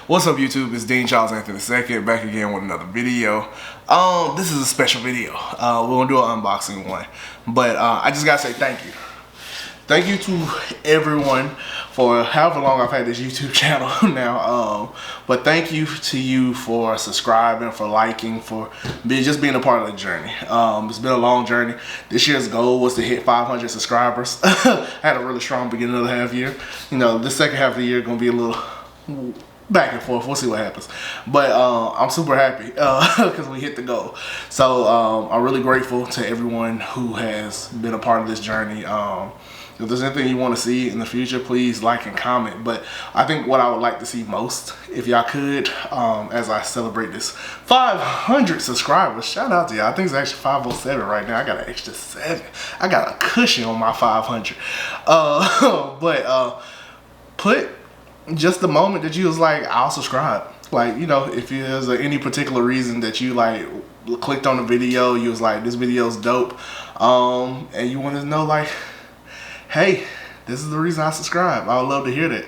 What's up, YouTube? It's Dean Charles Anthony II back again with another video. This is a special video. We're gonna do an unboxing one, but I just gotta say thank you. Thank you to everyone for however long I've had this YouTube channel now. But thank you to you for subscribing, for liking, for just being a part of the journey. It's been a long journey. This year's goal was to hit 500 subscribers. I had a really strong beginning of the half year. You know, the second half of the year gonna be a little back and forth. We'll see what happens, but I'm super happy because we hit the goal. So I'm really grateful to everyone who has been a part of this journey. If there's anything you want to see in the future, please like and comment. But I think what I would like to see most, if y'all could, as I celebrate this 500 subscribers, shout out to y'all. I think it's actually 507 right now. I got an extra 7. I got a cushion on my 500. But put just the moment that you was like, I'll subscribe. Like, you know, if there's any particular reason that you like clicked on the video, you was like, this video's dope, and you want to know like, hey, this is the reason I subscribe. I would love to hear that.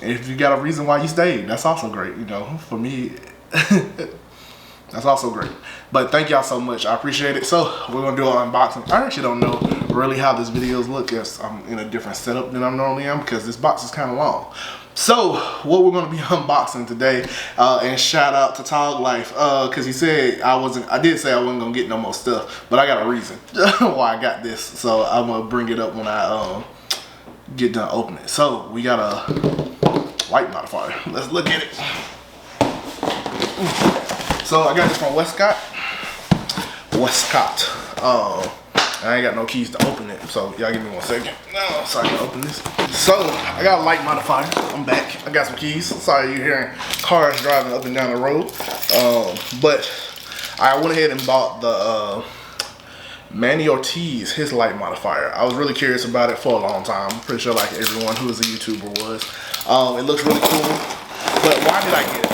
If you got a reason why you stayed, that's also great. You know, for me, that's also great. But thank y'all so much. I appreciate it. So we're gonna do an unboxing. I actually don't know really how this videos look, because I'm in a different setup than I normally am, because this box is kind of long. So what we're gonna be unboxing today, and shout out to Tog Life, because he said I did say I wasn't gonna get no more stuff, but I got a reason why I got this. So I'm gonna bring it up when I get done opening it. So we got a light modifier. Let's look at it. So I got this from Westcott. I ain't got no keys to open it, so y'all give me 1 second. So I can open this. So I got a light modifier. I'm back. I got some keys. Sorry you're hearing cars driving up and down the road. But I went ahead and bought the Manny Ortiz, his light modifier. I was really curious about it for a long time. I'm pretty sure like everyone who is a YouTuber was. It looks really cool. But why did I get it?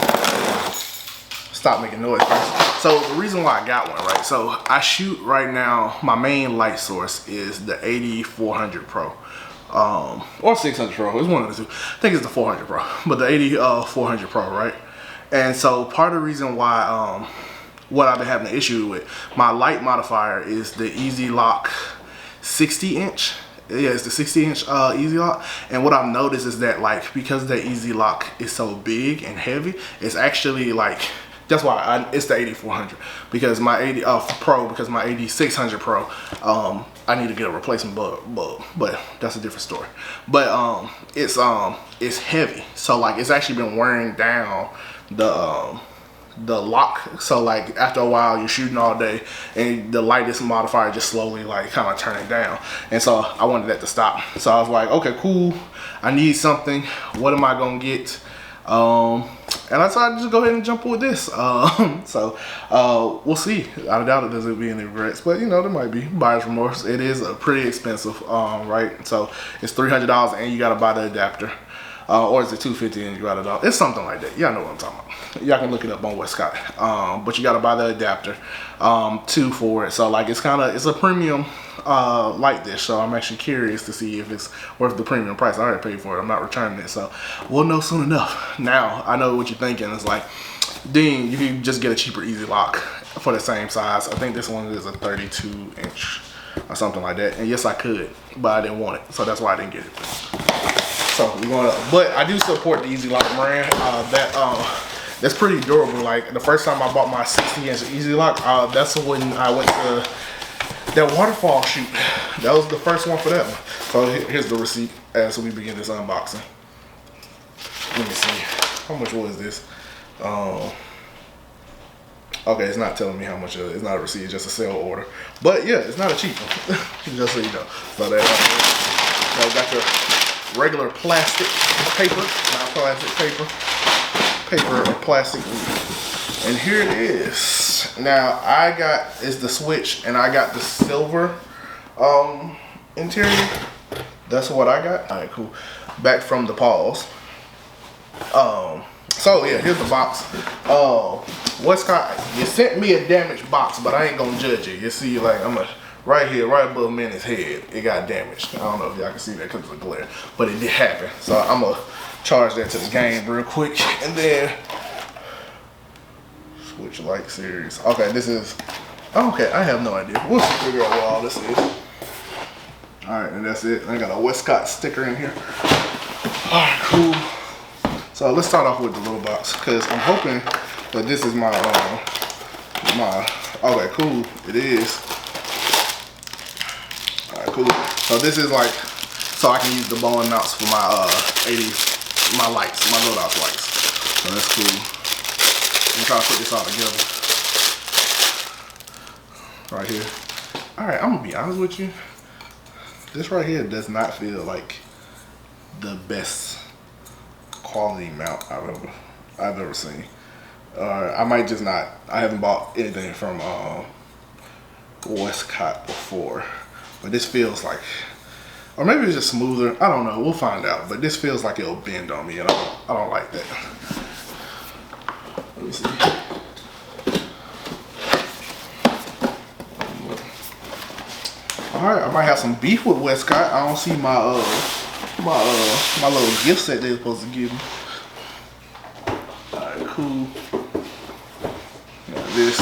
Stop making noise first. So the reason why I got one, right? So I shoot right now, my main light source is the 8400 Pro. Or 600 Pro, it's one of the two. I think it's the 400 Pro, but the 8400 Pro, right? And so part of the reason why, what I've been having an issue with, my light modifier is the Easy Lock 60 inch. Yeah, it's the 60-inch Easy Lock, and what I've noticed is that like, because the Easy Lock is so big and heavy, it's actually like, that's why it's the 8400, because my 8600 Pro, I need to get a replacement bulb, but that's a different story. But it's heavy, so like it's actually been wearing down the lock. So like after a while you're shooting all day and the lightest modifier just slowly like kind of turning down, and so I wanted that to stop. So I was like, okay, cool, I need something. What am I gonna get? And I decided to just go ahead and jump with this. So we'll see. I doubt it doesn't be any regrets, but you know, there might be buyer's remorse. It is pretty expensive, right? So it's $300 and you gotta buy the adapter. Or is it $250 and you got $1? It's something like that. Y'all know what I'm talking about. Y'all can look it up on Westcott. But you gotta buy the adapter too for it. So like it's a premium light dish. So I'm actually curious to see if it's worth the premium price. I already paid for it. I'm not returning it. So we'll know soon enough. Now I know what you're thinking. It's like, Dean, you can just get a cheaper Easy Lock for the same size. I think this one is a 32-inch or something like that. And yes, I could, but I didn't want it. So that's why I didn't get it. So we're gonna, but I do support the Easy Lock brand. That's pretty durable. Like the first time I bought my 60-inch Easy Lock, that's when I went to that waterfall shoot. That was the first one for that one. So here's the receipt as we begin this unboxing. Let me see, how much was this? Okay, it's not telling me how much. It's not a receipt, it's just a sale order. But yeah, it's not a cheap one. Just so you know. So that got your regular plastic paper, not plastic paper or plastic. And here it is. Now I got is the switch, and I got the silver interior. That's what I got. All right, cool. Back from the pause. So yeah, here's the box. Westcott, you sent me a damaged box, but I ain't gonna judge it. You see, like I'm gonna right here, right above Manny's head, it got damaged. I don't know if y'all can see that because of the glare, but it did happen. So I'm gonna charge that to the game real quick, and then switch light series. Okay, this is, okay, I have no idea. We'll figure out what all this is. All right, and that's it. I got a Westcott sticker in here. All right, cool. So let's start off with the little box, because I'm hoping that this is my, okay, cool, it is. All right, cool. So this is like, so I can use the Bowen mounts for my 80s, my lights, my loadout lights. So that's cool. I'm trying to put this all together. Right here. All right, I'm gonna be honest with you. This right here does not feel like the best quality mount I've ever seen. I might just not. I haven't bought anything from Westcott before, but this feels like, or maybe it's just smoother. I don't know. We'll find out. But this feels like it'll bend on me, and I don't like that. Let me see. All right, I might have some beef with Westcott. I don't see my my little gift set they're supposed to give me. All right, cool. Got this.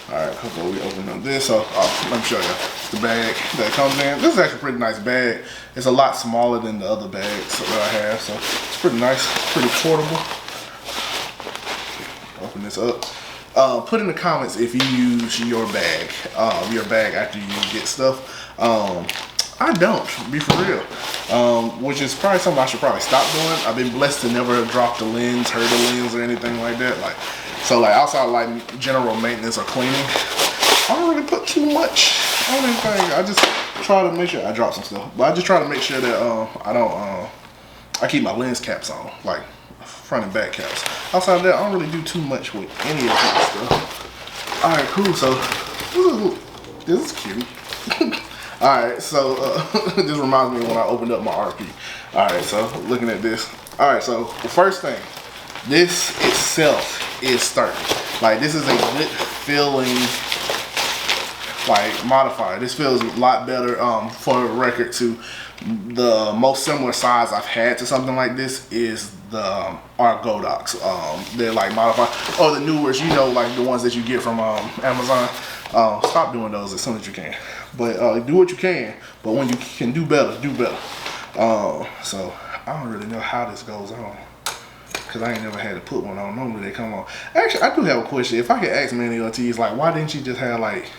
All right, before we open up this, so let me show you the bag that comes in. This is actually a pretty nice bag. It's a lot smaller than the other bags that I have, so it's pretty nice, pretty portable. Open this up. Put in the comments if you use your bag after you get stuff. I don't, to be for real. Which is probably something I should probably stop doing. I've been blessed to never have dropped the lens, hurt the lens, or anything like that. So outside like general maintenance or cleaning, I don't really put too much on anything. I just try to make sure I drop some stuff, but I just try to make sure that I keep my lens caps on, like front and back caps. Outside of that, I don't really do too much with any of that stuff. All right, cool. So this is cute. All right, so this reminds me when I opened up my RP. All right, so looking at this. All right, so the first thing, this itself is sturdy. Like, this is a good feeling, like, modifier. This feels a lot better. For the record, to the most similar size I've had to something like this is the Godox. They're like modified, or the new ones, you know, like the ones that you get from Amazon. Stop doing those as soon as you can. But do what you can. But when you can do better, do better. So I don't really know how this goes on, because I ain't never had to put one on. Normally they come on. Actually, I do have a question. If I could ask Manny Ortiz, like, why didn't you just have like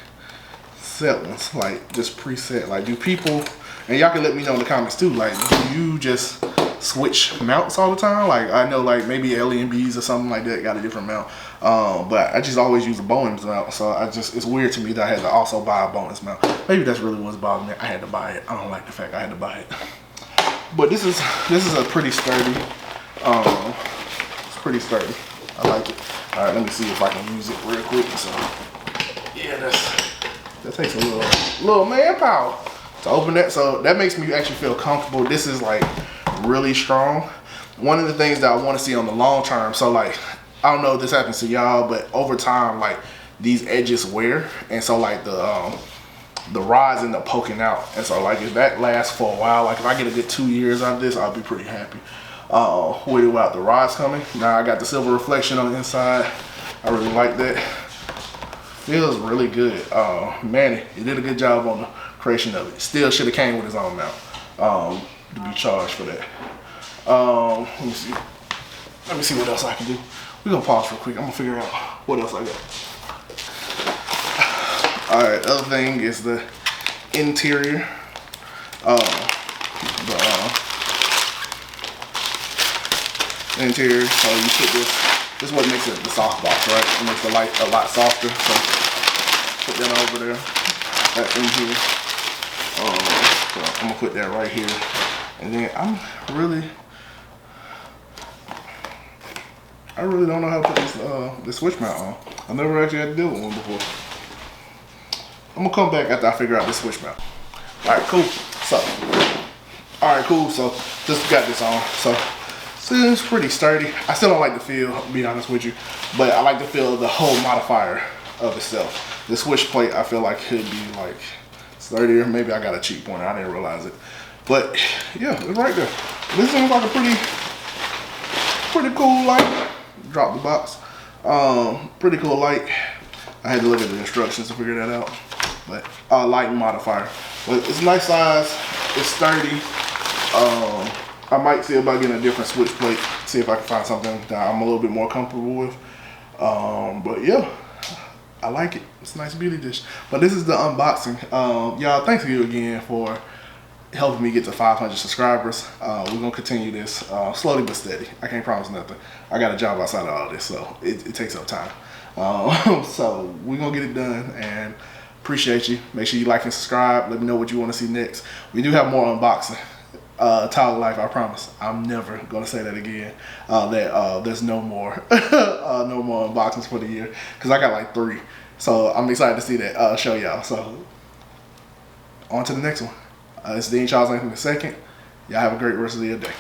set ones, like just preset? Like, do people, and y'all can let me know in the comments too, like, do you just switch mounts all the time? Like, I know like maybe LEMBs or something like that got a different mount, but I just always use a bonus mount, so it's weird to me that I had to also buy a bonus mount. Maybe that's really what's bothering me. I had to buy it. I don't like the fact I had to buy it. But this is a pretty sturdy. It's pretty sturdy. I like it. All right, let me see if I can use it real quick. So yeah, that takes a little manpower to open that. So that makes me actually feel comfortable. This is like really strong. One of the things that I want to see on the long term, so like, I don't know if this happens to y'all, but over time, like, these edges wear, and so like the rods end up poking out, and so like if that lasts for a while, like if I get a good 2 years out of this, I'll be pretty happy without the rods coming. Now I got the silver reflection on the inside. I really like that. Feels really good. Manny, he did a good job on the creation of it. Still should have came with his own mount to be charged for that. Let me see. Let me see what else I can do. We're gonna pause real quick. I'm gonna figure out what else I got. Alright, other thing is the interior. The interior. So you put this is what makes it the Softbox, right? It makes the light a lot softer. So put that over there. That in here. So I'm gonna put that right here. And then I really don't know how to put this switch mount on. I never actually had to deal with one before. I'm gonna come back after I figure out this switch mount. All right, cool. So just got this on. So it's pretty sturdy. I still don't like the feel, to be honest with you, but I like the feel of the whole modifier of itself. The switch plate I feel like could be like sturdier. Maybe I got a cheap pointer, I didn't realize it. But yeah, it's right there. This seems like a pretty cool light. Drop the box. Pretty cool light. I had to look at the instructions to figure that out. But light modifier. But it's a nice size. It's sturdy. I might see about getting a different switch plate. See if I can find something that I'm a little bit more comfortable with. But yeah, I like it. It's a nice beauty dish. But this is the unboxing. Y'all, thanks to you again for helping me get to 500 subscribers. We're gonna continue this slowly but steady. I can't promise nothing. I got a job outside of all this, so it takes up time. So we're gonna get it done, and appreciate you. Make sure you like and subscribe. Let me know what you want to see next. We do have more unboxing. Tyler Life, I promise. I'm never gonna say that again. There's no more no more unboxings for the year, because I got like 3. So I'm excited to see that show y'all. So on to the next one. It's Dean Charles Anthony II. Y'all have a great rest of your day.